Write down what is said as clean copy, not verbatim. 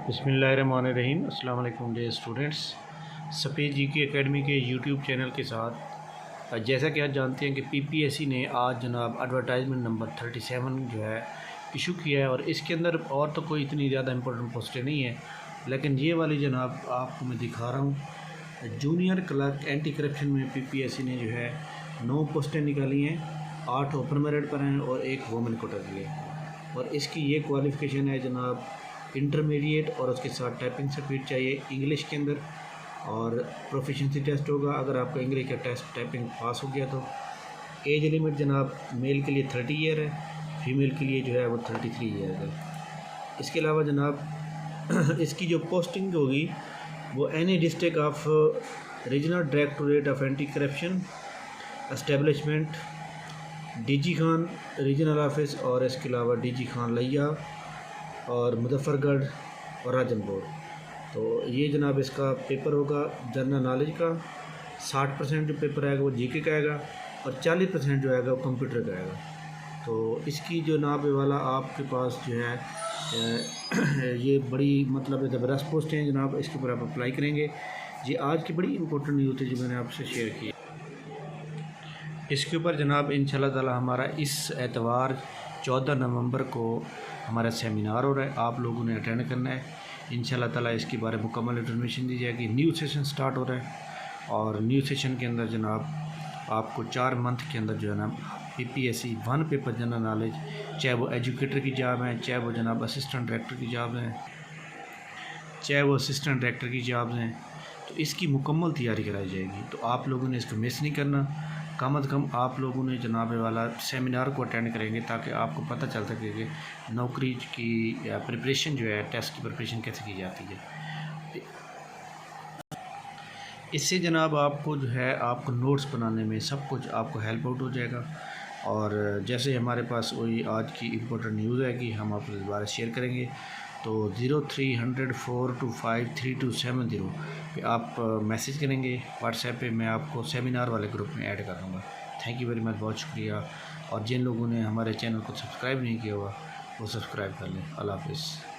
बिस्मिल्लाहिर्रहमानिर्रहीम। अस्सलाम वालेकुम डियर स्टूडेंट्स। सफ़ेद जीके एकेडमी के यूट्यूब चैनल के साथ जैसा कि आप जानते हैं कि पीपीएससी ने आज जनाब एडवर्टाइजमेंट नंबर 37 जो है इशू किया है, और इसके अंदर और तो कोई इतनी ज़्यादा इंपॉर्टेंट पोस्टें नहीं है, लेकिन ये वाली जनाब आपको मैं दिखा रहा हूँ। जूनियर क्लर्क एंटी करप्शन में पीपीएससी ने जो है 9 पोस्टें निकाली हैं, 8 ओपन मेरिट पर हैं और 1 वोमेन कोटा की है। और इसकी ये क्वालिफ़िकेशन है जनाब इंटरमीडिएट, और उसके साथ टाइपिंग स्पीड चाहिए इंग्लिश के अंदर, और प्रोफिशिएंसी टेस्ट होगा। अगर आपका इंग्लिश का टेस्ट टाइपिंग पास हो गया तो एज लिमिट जनाब मेल के लिए 30 ईयर है, फीमेल के लिए जो है वो 33 ईयर है। इसके अलावा जनाब इसकी जो पोस्टिंग होगी वो any district of regional directorate of anti corruption establishment, DG Khan regional office, और इसके अलावा डीजी खान लिया और मुजफ्फरगढ़ और राजनपुर। तो ये जनाब इसका पेपर होगा जनरल नॉलेज का। 60% जो पेपर आएगा वो जीके का आएगा, और 40% जो आएगा वो कंप्यूटर का आएगा। तो इसकी जो जनाब वाला आपके पास जो है ये बड़ी मतलब ज़बरदस्त पोस्ट हैं जनाब, इसके ऊपर आप अप्लाई करेंगे। ये आज की बड़ी इंपॉर्टेंट न्यूज़ है जो मैंने आपसे शेयर की। इसके ऊपर जनाब इंशाल्लाह ताला हमारा इस एतवार 14 नवंबर को हमारा सेमिनार हो रहा है, आप लोगों ने अटेंड करना है इंशाल्लाह ताला। इसके बारे में मुकम्मल इन्फॉर्मेशन दी जाएगी। न्यू सेशन स्टार्ट हो रहा है, और न्यू सेशन के अंदर जनाब आपको 4 मंथ के अंदर जो है ना पीपीएससी 1 पेपर जनरल नॉलेज, चाहे वो एजुकेटर की जॉब है, चाहे वो जनाब असिस्टेंट डायरेक्टर की जॉब है, चाहे वो असिस्टेंट डायरेक्टर की जॉब हैं, तो इसकी मुकम्मल तैयारी कराई जाएगी। तो आप लोगों ने इसको मिस नहीं करना। कम अज़ कम आप लोगों ने जनाब वाला सेमिनार को अटेंड करेंगे ताकि आपको पता चल सके कि नौकरी की प्रिपरेशन जो है, टेस्ट की प्रिपरेशन कैसे की जाती है। इससे जनाब आपको जो है आपको नोट्स बनाने में सब कुछ आपको हेल्प आउट हो जाएगा। और जैसे हमारे पास वही आज की इम्पोर्टेंट न्यूज़ है कि हम आपको दोबारा शेयर करेंगे, तो 0300 425 3270 पे आप मैसेज करेंगे व्हाट्सएप पे, मैं आपको सेमिनार वाले ग्रुप में ऐड कर दूँगा। थैंक यू वेरी मच, बहुत शुक्रिया। और जिन लोगों ने हमारे चैनल को सब्सक्राइब नहीं किया हुआ वो सब्सक्राइब कर लें। अल्लाह हाफ़िज़।